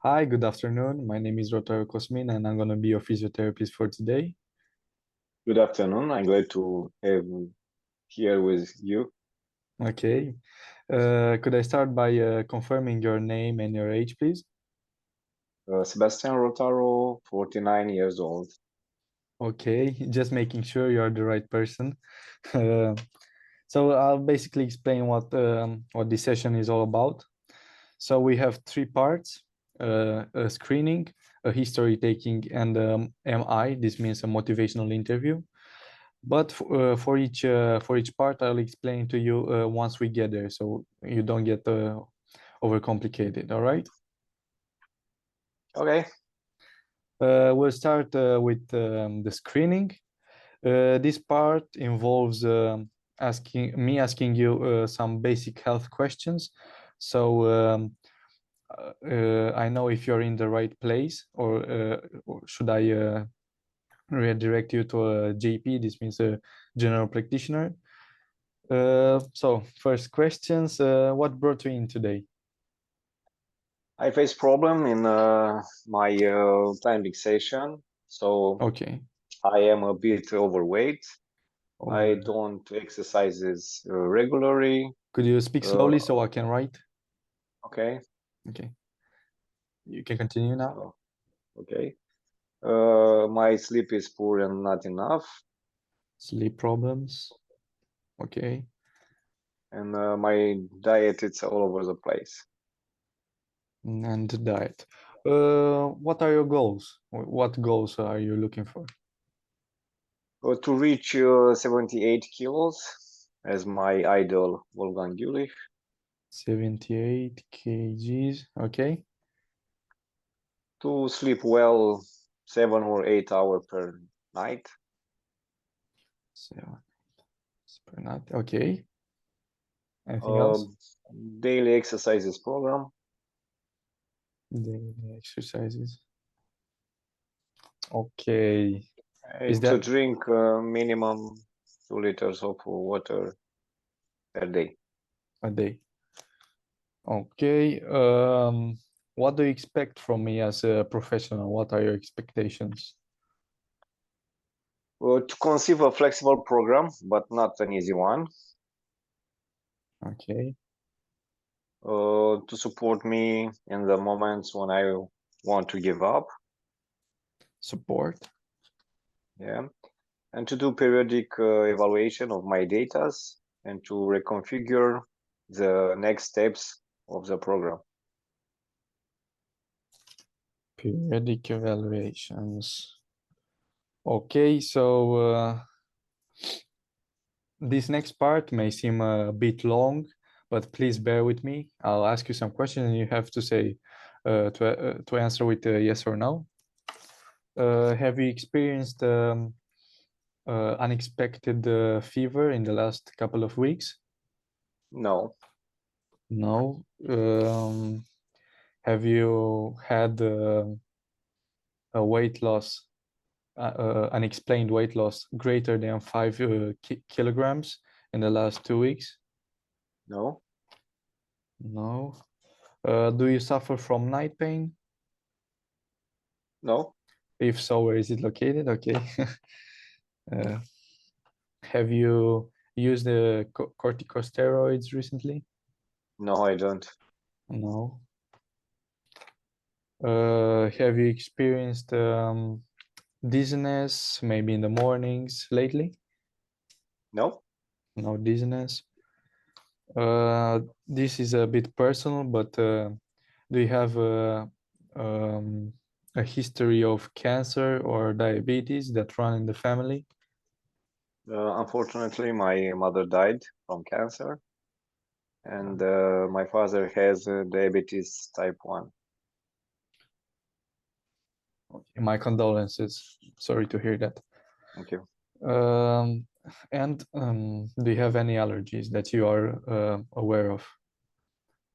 Hi, good afternoon. My name is Rotaro Cosmin, and I'm going to be your physiotherapist for today. Good afternoon. I'm glad to have here with you. Okay. Could I start by confirming your name and your age, please? Sebastian Rotaro, 49 years old. Okay, just making sure you're the right person. Uh, so I'll basically explain what this session is all about. So we have three parts: a screening, a history taking, and MI. This means a motivational interview. But for each part, I'll explain to you once we get there, so you don't get overcomplicated. All right. Okay. We'll start with the screening. This part involves asking you some basic health questions. So I know if you're in the right place, or should I redirect you to a GP? This means a general practitioner. So first questions, what brought you in today? I face problem in my time fixation, so Okay. I am a bit overweight. I Or don't exercises regularly. could you speak Uh, slowly so I can write? okay. Okay. You can continue now. So, okay. My sleep is poor and not enough, Sleep problems. Okay. and my diet it's all over the place. And diet. What are your goals? What goals are you looking for? To reach 78 kilos as my idol Wolfgang Jülich. 78 kgs. Okay. To sleep well 7 or 8 hours per night. 7 per night. Okay. Anything Uh, else? Daily exercises program. Daily exercises. Okay. Is To that drink minimum 2 liters of water per day. a day? Okay. What do you expect from me as a professional? What are your expectations? To conceive a flexible program, but not an easy one. Okay. To support me in the moments when I want to give up. Support. Yeah. And to do periodic evaluation of my datas and to reconfigure the next steps of the program. Periodic evaluations. Okay, so this next part may seem a bit long, but please bear with me. I'll ask you some questions and you have to say to answer with a yes or no. Have you experienced unexpected fever in the last couple of weeks? No, No. Have you had a weight loss, unexplained weight loss greater than 5 kilograms in the last 2 weeks? no, No. Do you suffer from night pain? no, If so, where is it located? Okay. Uh, have you used the corticosteroids recently? no, I don't. No. Have you experienced dizziness, maybe in the mornings lately? No, No dizziness. This is a bit personal, but do you have a history of cancer or diabetes that run in the family? unfortunately, my mother died from cancer, and my father has diabetes type 1. Okay, my condolences. Sorry to hear that. Thank you. Um, and do you have any allergies that you are aware of?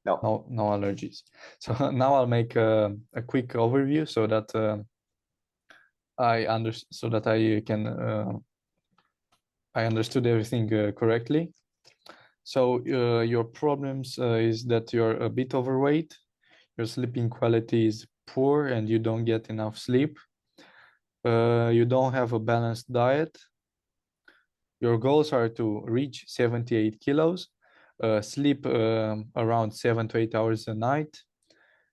No, No, no allergies. So now I'll make a quick overview so that I understood everything correctly. So your problems is that you're a bit overweight, your sleeping quality is poor and you don't get enough sleep. You don't have a balanced diet. Your goals are to reach 78 kilos, sleep around 7 to 8 hours a night.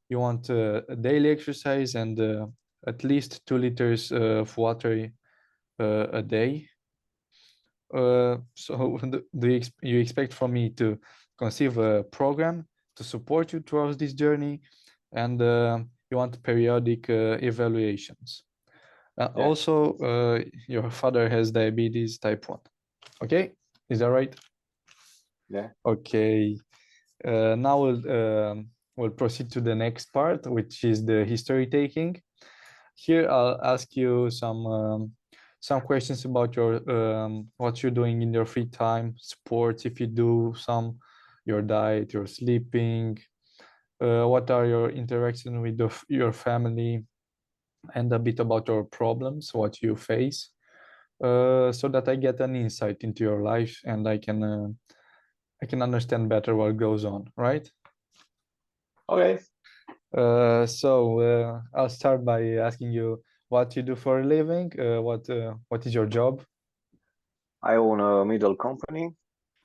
You want a daily exercise and at least 2 liters of water a day. So you expect from me to conceive a program to support you throughout this journey, and you want periodic evaluations. Yeah. Also, your father has diabetes type 1. Okay, is that right? Yeah. Okay. Now we'll proceed to the next part, which is the history taking. Here I'll ask you some questions about your what you're doing in your free time, sports, if you do some, your diet, your sleeping, what are your interactions with your family, and a bit about your problems, what you face, so that I get an insight into your life and I can understand better what goes on, right? Okay. So I'll start by asking you what you do for a living. What is your job? I own a middle company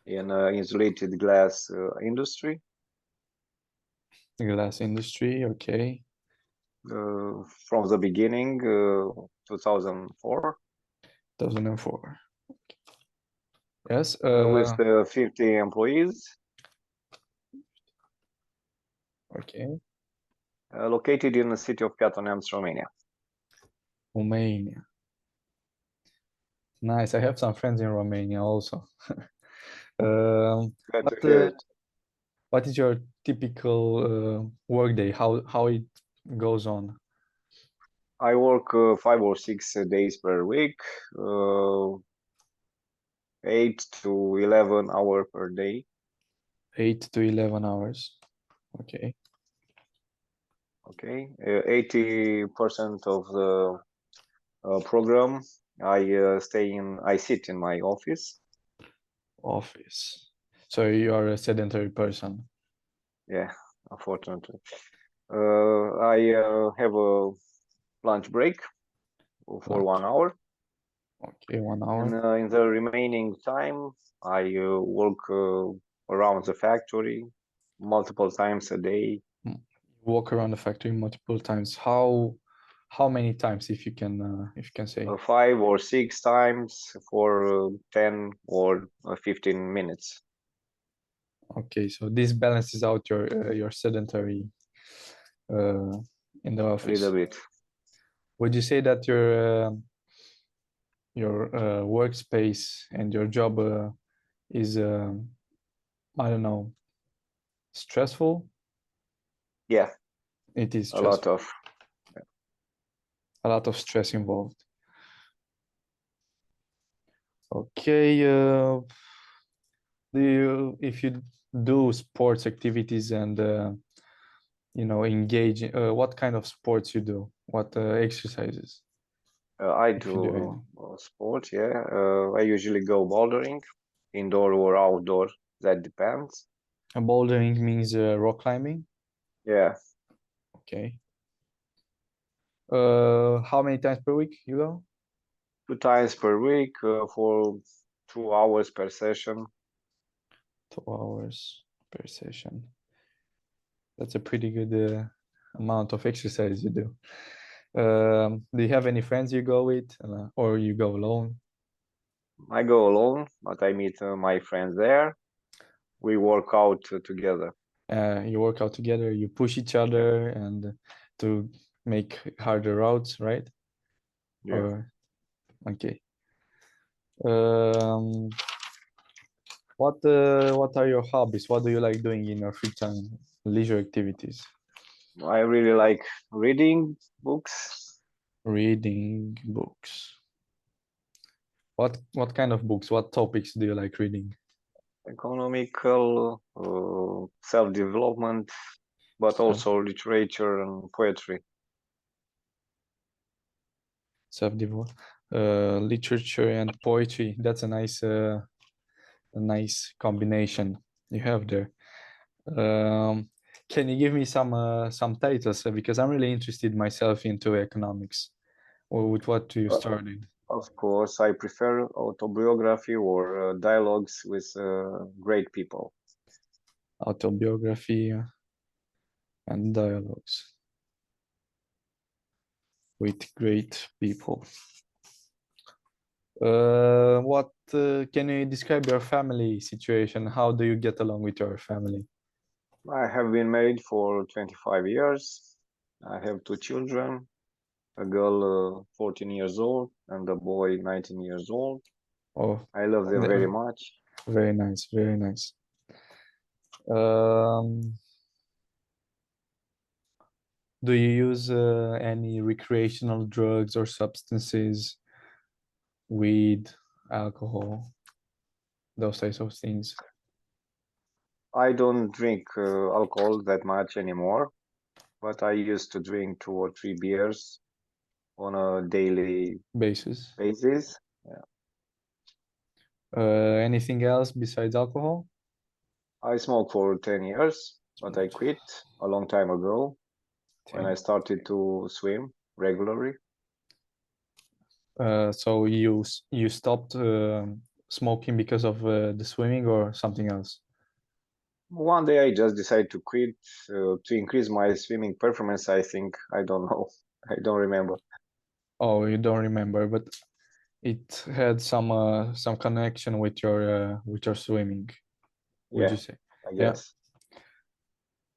in insulated glass industry. Glass industry. Okay, From the beginning, 2004, 2004. Yes. with 50 employees, Okay. located in the city of Piatoneamț, Romania. Romania. Nice. I have some friends in Romania also. Glad to what hear it. what is your typical work day? How it goes on? I work 5 or 6 days per week, uh, 8 to 11 hours per day. 8 to 11 hours. Okay. Okay, 80% of the program I sit in my office. Office. So you are a sedentary person. Yeah, unfortunately. I have a lunch break for Lunch. 1 hour, Okay, 1 hour. and in the remaining time, I work around the factory multiple times a day. Walk around the factory multiple times. How many times, if you can say? 5 or 6 times for 10 or 15 minutes. Okay, so this balances out your sedentary uh, in the A little office. bit. Would you say that your workspace and your job is I don't know, stressful? Yeah, It is a lot stressful. of. A lot of stress involved. Okay, do you, if you do sports activities and engage, what kind of sports you do? What exercises, I if you do do any? sport, yeah. I usually go bouldering, indoor or outdoor. That depends. Bouldering means rock climbing. Yeah, Okay. How many times per week you go? 2 times per week for 2 hours per session. 2 hours per session. That's a pretty good amount of exercise you do. Do you have any friends you go with, or you go alone? I go alone, but I meet my friends there. We work out together. You work out together, you push each Yeah, other and to make harder routes, right? yeah. Or okay. Um, what are your hobbies? What do you like doing in your free time, leisure activities? I really like reading books, Reading books. What kind of books? What topics do you like reading? economical, self-development, but Self also literature and poetry. self-develop, literature and poetry. That's a nice combination you have there. Um, Can you give me some titles, because I'm really interested myself into economics, or with what you Uh, started? of course, I prefer autobiography or dialogues with great people. Autobiography and dialogues with great people. What can you describe your family situation? How do you get along with your family? I have been married for 25 years. I have two children, a girl 14 years old and a boy 19 years old. Oh, I love them very much. very nice, very nice. Um, do you use any recreational drugs or substances, weed, alcohol, those types of things, I don't drink alcohol that much anymore, but I used to drink 2 or 3 beers on a daily basis? basis. Yeah. Anything else besides alcohol? I smoked for 10 years, but I quit a long time ago when I 10. started to swim regularly. So you stopped smoking because of the swimming or something else? One day I just decided to quit to increase my swimming performance, I think. I don't know. I don't remember. Oh, you don't remember, but it had some connection with your swimming, would Yeah, you say? I Yeah. guess.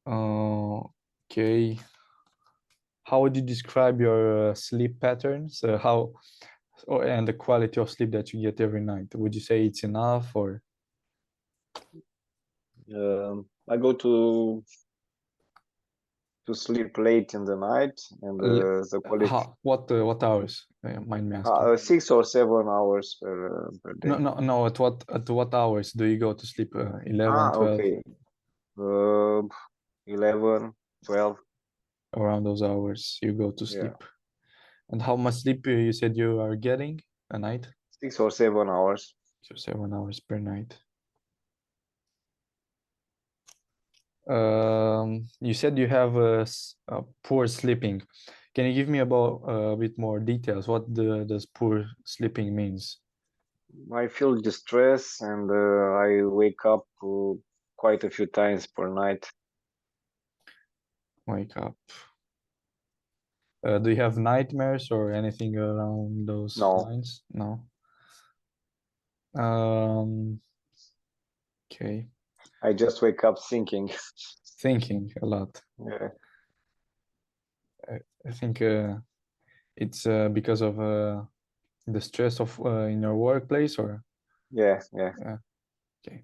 Okay. How would you describe your sleep patterns? And the quality of sleep that you get every night? Would you say it's enough or I go to sleep late in the night, and the quality what hours? Mind me asking. 6 or 7 hours per No, day. no, no. At what hours do you go to sleep? 11, 12, Okay. Uh, 11, 12. around those hours you go to Yeah, sleep. And how much sleep you said you are getting a night? 6 or 7 hours. So 7 hours per night. You said you have poor sleeping. Can you give me about a bit more details? What does poor sleeping means? I feel distress, and I wake up quite a few times per night. Wake up. Do you have nightmares or anything around those No, lines? No. Um, okay. I just wake up thinking. Thinking a lot. Yeah, I think it's because of the stress of in your workplace or yeah, yeah. okay.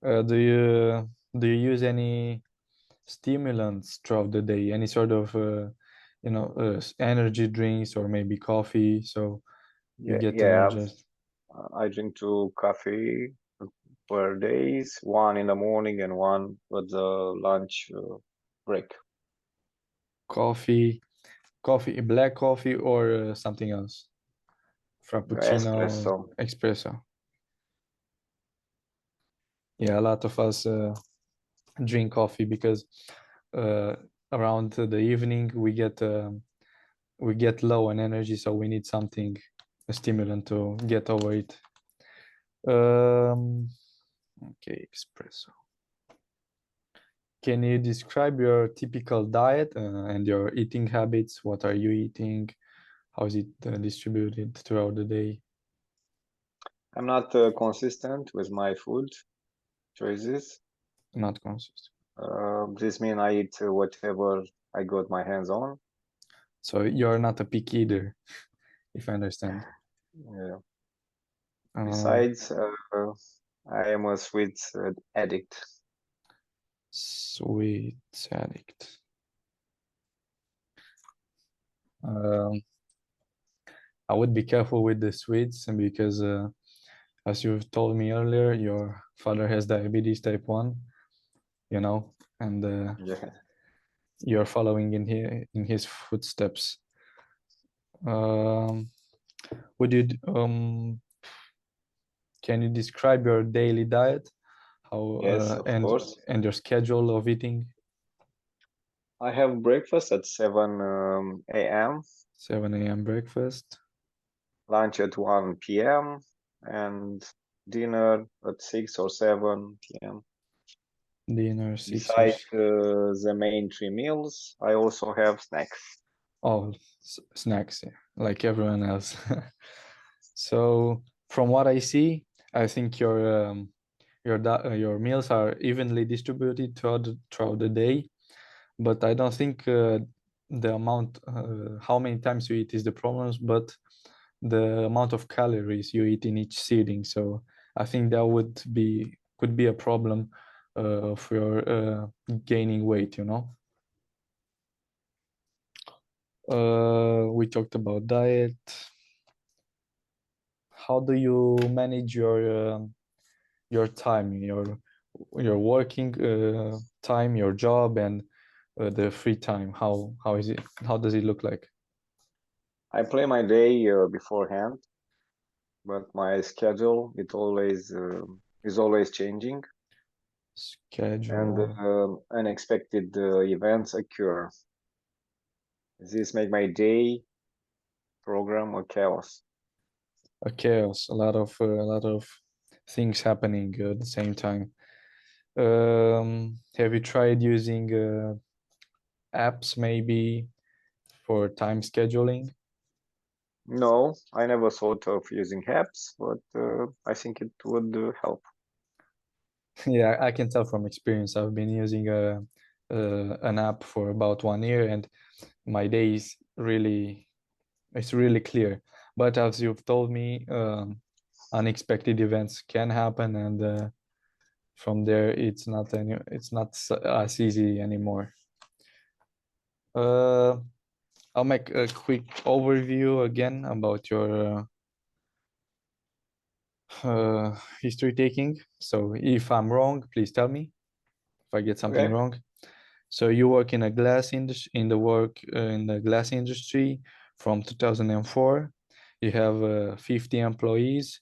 Do you use any stimulants throughout the day? Any sort of energy drinks or maybe coffee so you Yeah, get yeah. energized? I drink 2 coffee per days, one in the morning and one with the lunch break. Black coffee or something else? Frappuccino, Espresso. espresso. Yeah, a lot of us drink coffee because uh, around the evening we get low on energy, so we need something, a stimulant to get over it. Um, okay, espresso. Can you describe your typical diet and your eating habits? What are you eating? How is it distributed throughout the day? I'm not consistent with my food choices. Not consistent. This means I eat whatever I got my hands on. So you're not a picky eater, if I understand. Yeah. Uh, Besides, I am a sweet addict. sweet addict. Um, I would be careful with the sweets because, as you've told me earlier, your father has diabetes type 1, and Yeah. you're following in his footsteps. Um, would you can you describe your daily diet? How Yes, of and course. your schedule of eating? I have breakfast at 7 a.m., 7 a.m. breakfast, lunch at 1 p.m., and dinner at 6 or 7 p.m. dinner 6 or Besides the main three meals, I also have snacks. all snacks, yeah, like everyone else. So from what I see, I think your meals are evenly distributed throughout the day, but I don't think the amount how many times you eat is the problem, but the amount of calories you eat in each sitting. So I think that could be a problem for your gaining weight, you know. We talked about diet. How do you manage your time, your working time, your job, and the free time? How is it? How does it look like? I plan my day beforehand, but my schedule is always changing, and Schedule. unexpected events occur. This make my day program a chaos. A chaos, a lot of things happening at the same time. Have you tried using apps maybe for time scheduling? No, I never thought of using apps, but I think it would help. Yeah, I can tell from experience. I've been using an app for about 1 year, and my days really it's really clear. But as you've told me, unexpected events can happen, and from there, it's not as easy anymore. Uh, I'll make a quick overview again about your history taking. So if I'm wrong, please tell me if I get something Okay. wrong. So you work in a glass industry, in the glass industry from 2004. You have 50 employees.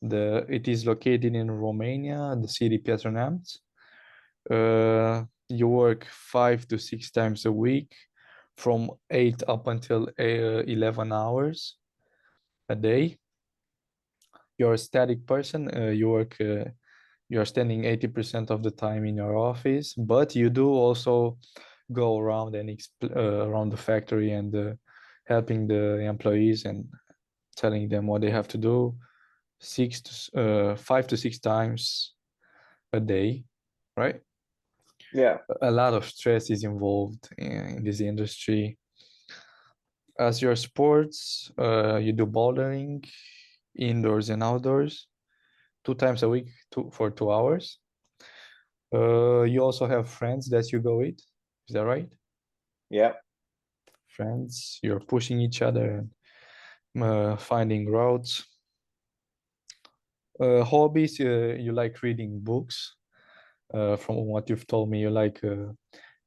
It is located in Romania, the city Piatra Neamț. You work 5 to 6 times a week, from 8 up until 11 hours a day. You're a static person. You're standing 80% of the time in your office, but you do also go around and around the factory and helping the employees and telling them what they have to do 5 to 6 times a day, right? Yeah. A lot of stress is involved in this industry. As your sports, you do bouldering indoors and outdoors 2 times a week, for 2 hours. You also have friends that you go with. Is that right? Yeah. Friends, you're pushing each other and finding routes. Hobbies, you like reading books. From what you've told me, you like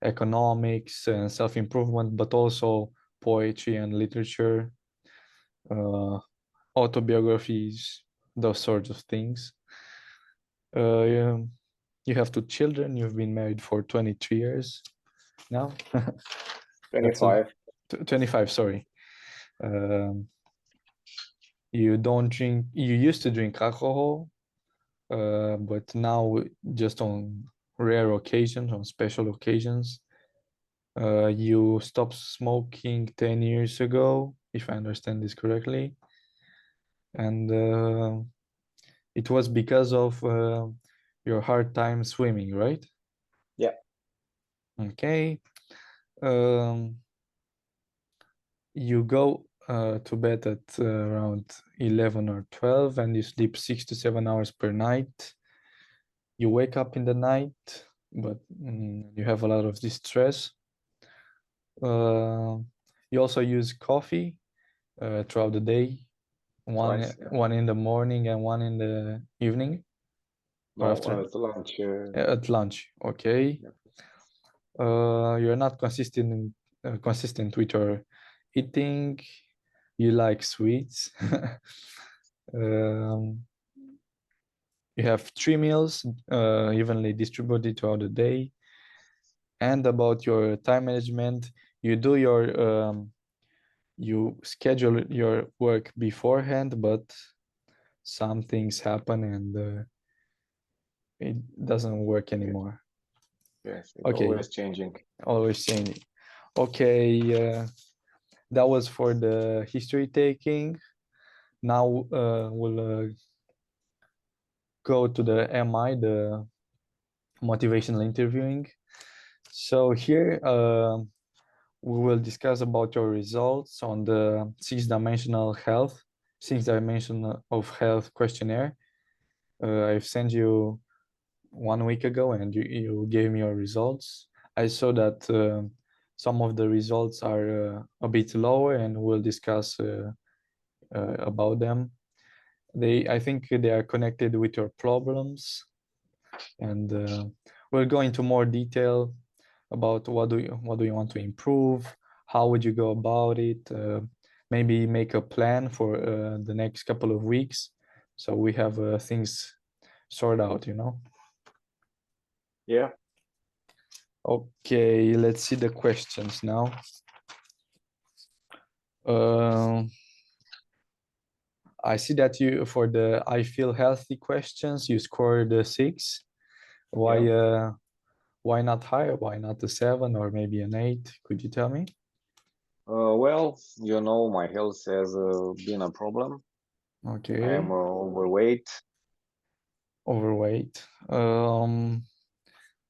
economics and self-improvement, but also poetry and literature, uh, autobiographies, those sorts of things. Yeah, you have 2 children. You've been married for 23 years now. That's a 25. 25, sorry. Um, you don't drink, you used to drink alcohol, but now just on rare occasions, on special occasions. You stopped smoking 10 years ago, if I understand this correctly. And it was because of your hard time swimming, right? Yeah. Okay. Um, you go to bed at around 11 or 12 and you sleep 6 to 7 hours per night. You wake up in the night, but you have a lot of distress. Uh, you also use coffee throughout the day, Twice. Yeah. one in the morning and one in the evening or No, after at lunch. at lunch. Okay. Yeah. You're not consistent with your eating. You like sweets. um, you have 3 meals evenly distributed throughout the day. and about your time management. You do your you schedule your work beforehand, but some things happen and it doesn't work anymore. Yes, it's Okay, always changing. always changing. Okay, that was for the history taking. Now we'll go to the MI, the motivational interviewing. So here we will discuss about your results on the six dimension of health questionnaire. I've sent you 1 week ago and you gave me your results. I saw that some of the results are a bit lower and we'll discuss about them. I think they are connected with your problems, and we'll go into more detail about what do you want to improve, how would you go about it, maybe make a plan for the next couple of weeks, so we have things sorted out, you know. Yeah. Okay, let's see the questions now. Uh, I see that you, for the I feel healthy questions, you scored a 6. Why Yeah. why not higher? Why not a 7 or maybe an 8? Could you tell me? Well, my health has been a problem. I Okay, am overweight. overweight.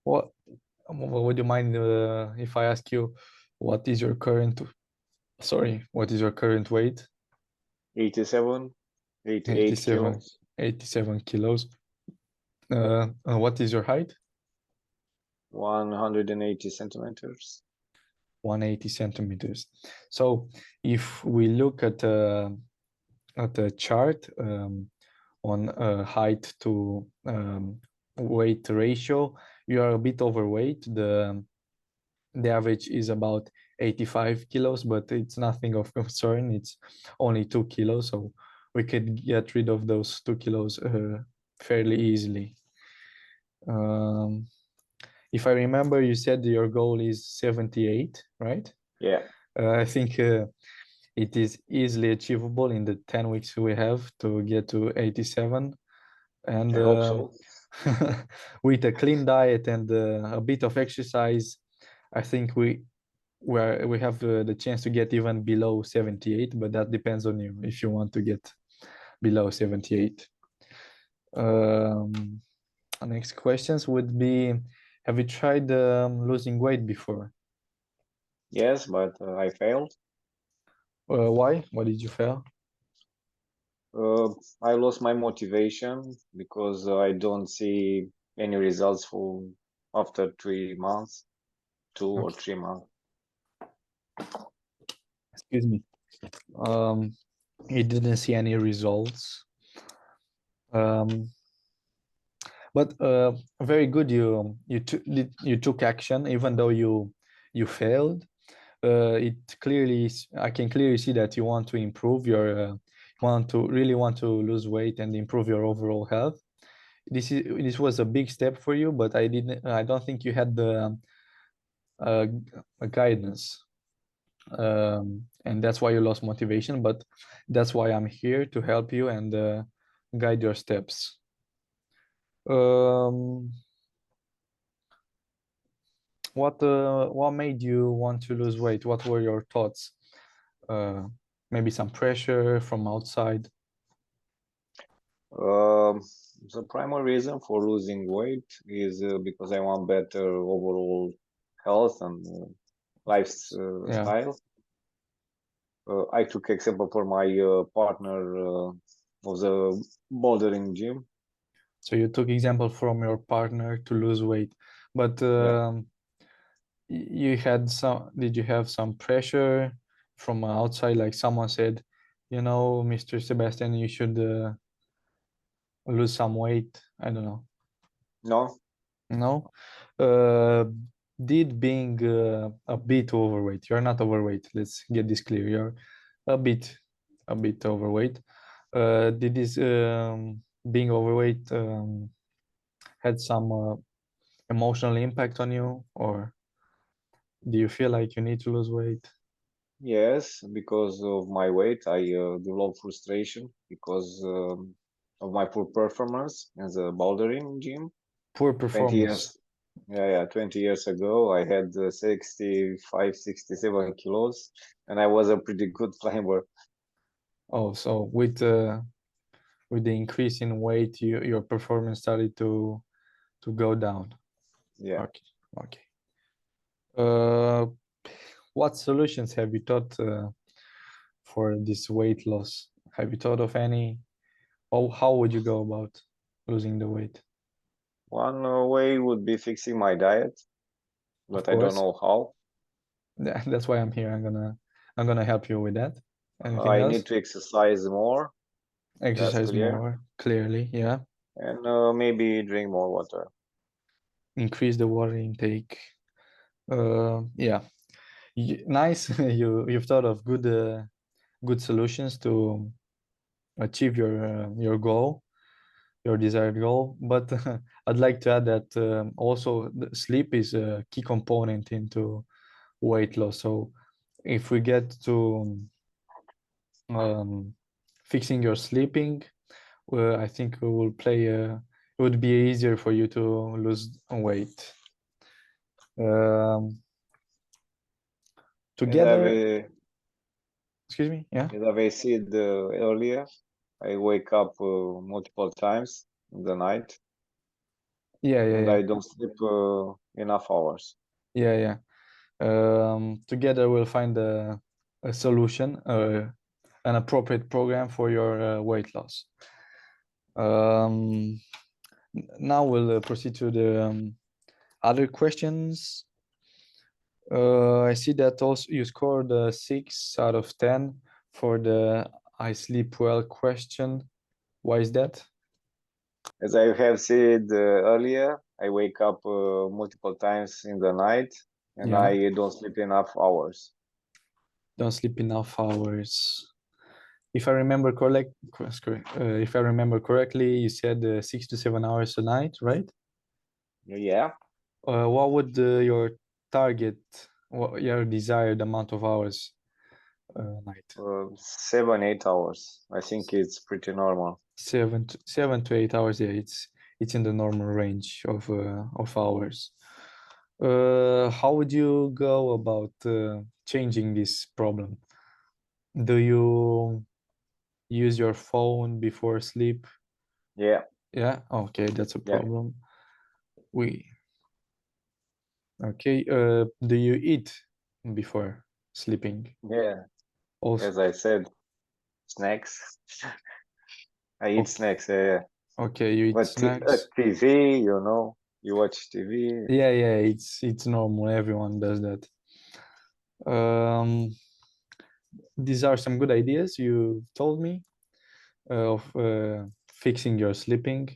What would you mind if I ask you what is your current, what is your current weight? 87, 88 87, kilos, 87 kilos. What is your height? 180 centimeters. 180 centimeters. So if we look at a chart on height to weight ratio, you are a bit overweight. The average is about 85 kilos, but it's nothing of concern. It's only 2 kilos, so we could get rid of those 2 kilos fairly easily. If I remember, you said your goal is 78, right? Yeah, I think it is easily achievable in the 10 weeks we have to get to 87. And I hope so. with a clean diet and a bit of exercise, I think we have the chance to get even below 78, but that depends on you if you want to get below 78. Um, Next questions would be, have you tried losing weight before? Yes, but I failed. Why? Why did you fail? Uh, I lost my motivation because I don't see any results for after 3 months, 2 or 3 months. Excuse me. Um, you didn't see any results. Um, but very good. You took action even though you failed. It clearly I can clearly see that you want to improve really want to lose weight and improve your overall health. This was a big step for you, but I don't think you had the uh, guidance, and that's why you lost motivation. But that's why I'm here to help you and guide your steps. Um, what made you want to lose weight? What were your thoughts? Uh, Maybe some pressure from outside. Um, the primary reason for losing weight is because I want better overall health and Yeah. lifestyle. I took example for my partner of the bouldering gym. So you took example from your partner to lose weight, but Yeah. you had did you have some pressure from outside? Like someone said, Mr. Sebastian, you should lose some weight. I don't know. No. No. Uh, did being a bit overweight, you're not overweight. Let's get this clear. You're a bit, a bit overweight. Did this being overweight had some emotional impact on you, or Do you feel like you need to lose weight? Yes, because of my weight, I develop frustration because of my poor performance in the bouldering gym. Poor 20 performance. years, yeah, 20 years ago, I had 65, 67 kilos, and I was a pretty good climber. Oh, so with the increase in weight, your performance started to go down. Yeah. Okay, okay. Uh, what solutions have you thought for this weight loss? Have you thought of any? Or how would you go about losing the weight? One way would be fixing my diet, Of but I don't course. know how. Yeah, that's why I'm here. I'm gonna help you with that. Anything I need else? to exercise more, that's Exercise clear, more, clearly, yeah. and maybe drink more water. Increase the water intake. Yeah. Nice. You've thought of good solutions to achieve your goal, your desired goal. But I'd like to add that also the sleep is a key component into weight loss. So if we get to fixing your sleeping, I think it will play it would be easier for you to lose weight. Um, As I've, together, excuse me, yeah, as I've said earlier, I wake up multiple times in the night, yeah, yeah, and yeah, I don't sleep enough hours. yeah, yeah. Together we'll find a solution, an appropriate program for your weight loss. Um, now we'll proceed to the other questions. I see that also you scored a 6 out of 10 for the I sleep well question. Why is that? As I have said earlier, I wake up multiple times in the night, and Yeah, I don't sleep enough hours. don't sleep enough hours. If I remember if I remember correctly, you said 6 to 7 hours a night, right? Yeah, What would your target, what your desired amount of hours a night? 7, 8 hours. I think it's pretty normal. 7 to 8 hours. Yeah, it's in the normal range of hours. How would you go about changing this problem? Do you use your phone before sleep? Yeah, Yeah, okay, that's a yeah, problem. We okay. Do you eat before sleeping? yeah. Also, As I said, snacks. I eat okay, snacks. Yeah. okay, you eat But snacks. TV, you watch TV. Yeah, yeah, it's normal. Everyone does that. Um, these are some good ideas you told me of fixing your sleeping.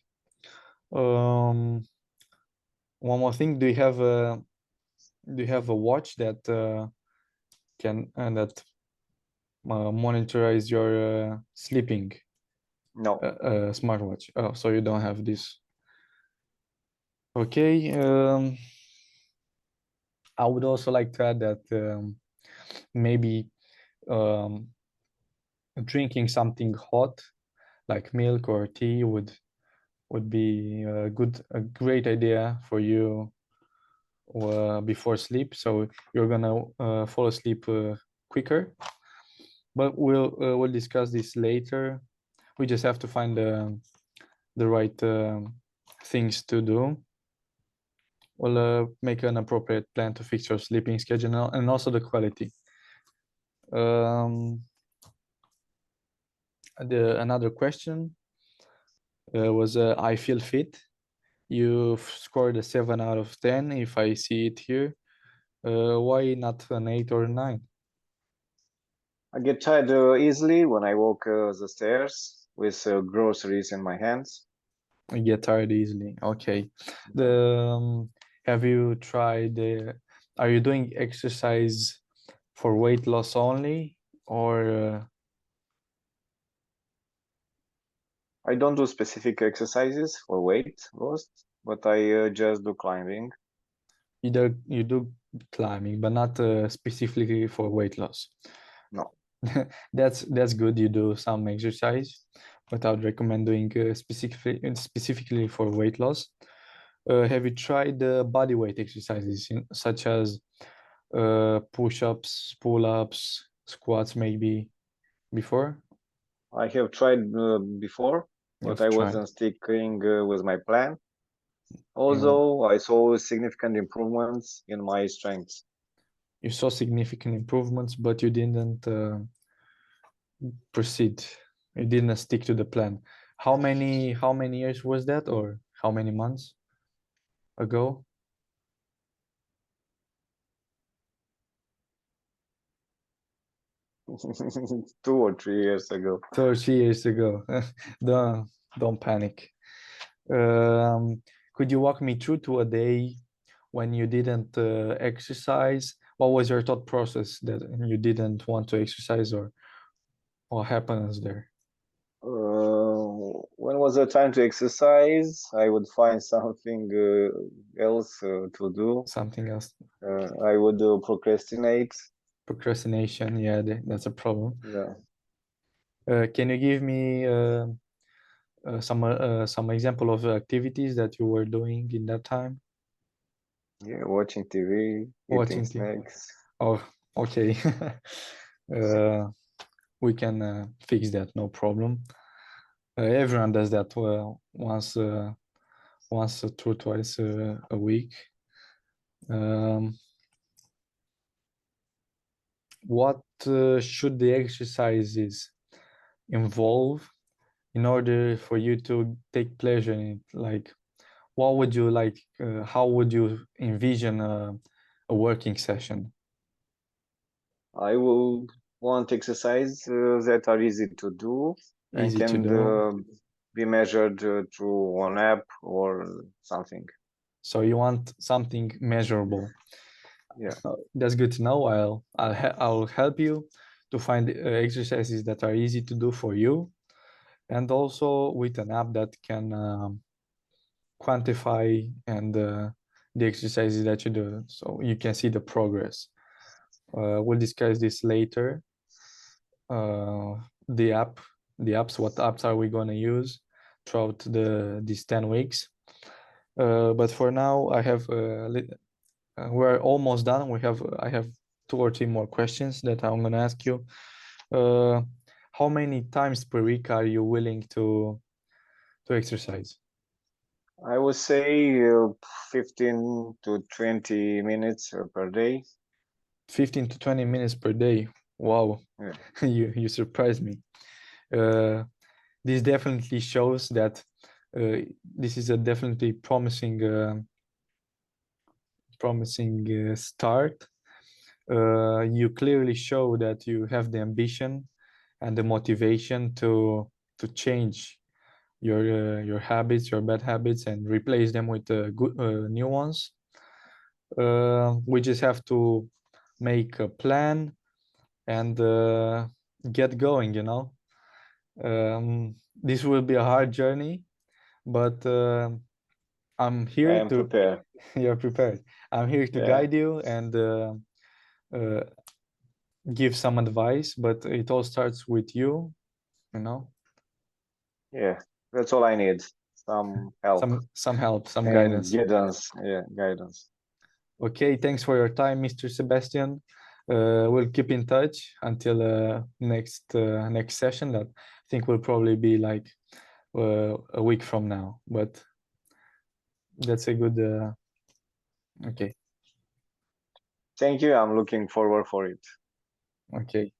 Um, one more thing, do you have a watch that can that monitorize your sleeping? No, Smartwatch. Oh, so you don't have this. Okay. I would also like to add that maybe um, drinking something hot like milk or tea would be a great idea for you before sleep. So you're gonna fall asleep quicker. But we'll discuss this later. We just have to find the right things to do. We'll make an appropriate plan to fix your sleeping schedule and also the quality. Um, another question was I feel fit. You've scored a 7 out of 10 if I see it here. Why not an 8 or 9? I get tired easily when I walk the stairs with groceries in my hands. I get tired easily. Okay. Yeah. Have you tried are you doing exercise for weight loss only or I don't do specific exercises for weight loss, but I just do climbing. either you do climbing, but not specifically for weight loss. No. That's good. You do some exercise, but I would recommend doing specifically for weight loss. Have you tried body weight exercises such as push-ups, pull-ups, squats maybe before? I have tried before, but You've I tried. wasn't sticking with my plan. You Although I saw significant improvements in my strengths. you saw significant improvements, but you didn't proceed. You didn't stick to the plan. How many years was that, or how many months ago? 2 or 3 years ago. 30 years ago. don't don't panic. Um, could you walk me through to a day when you didn't exercise? What was your thought process that you didn't want to exercise, or what happens there? When was the time to exercise? I would find something else to do. Something else? I would procrastinate. Procrastination, yeah, that's a problem. Yeah, Can you give me some example of activities that you were doing in that time? yeah, watching TV, eating Watching TV. snacks. Oh, okay. uh, we can fix that, no problem. Everyone does that once or twice a week. Um, what should the exercises involve in order for you to take pleasure in it? Like, what would you like? How would you envision a working session? I will want exercise that are easy to do and Easy to can do. be measured through an app or something. So you want something measurable. Yeah, That's good to know. I'll help you to find exercises that are easy to do for you, and also with an app that can quantify and the exercises that you do, so you can see the progress. We'll discuss this later. Uh, the app, the apps. What apps are we gonna use throughout these 10 weeks? But for now, we're almost done. I have 2 or 3 more questions that I'm gonna ask you. Uh, how many times per week are you willing to exercise? I would say 15 to 20 minutes per day. 15 to 20 minutes per day. Wow, Yeah. you surprised me. Uh, this definitely shows that this is a definitely promising start. You clearly show that you have the ambition and the motivation to change your habits, your bad habits, and replace them with good new ones. We just have to make a plan and get going, this will be a hard journey, but I'm I here am to prepared. you're prepared. I'm here to Yeah, guide you and uh, give some advice, but it all starts with you, you know yeah. That's all I need. Some help some help, some and guidance. guidance. Yeah, guidance. Okay, thanks for your time, Mr. Sebastian. We'll keep in touch until next session that I think will probably be like a week from now, but that's a good okay. Thank you. I'm looking forward for it. Okay.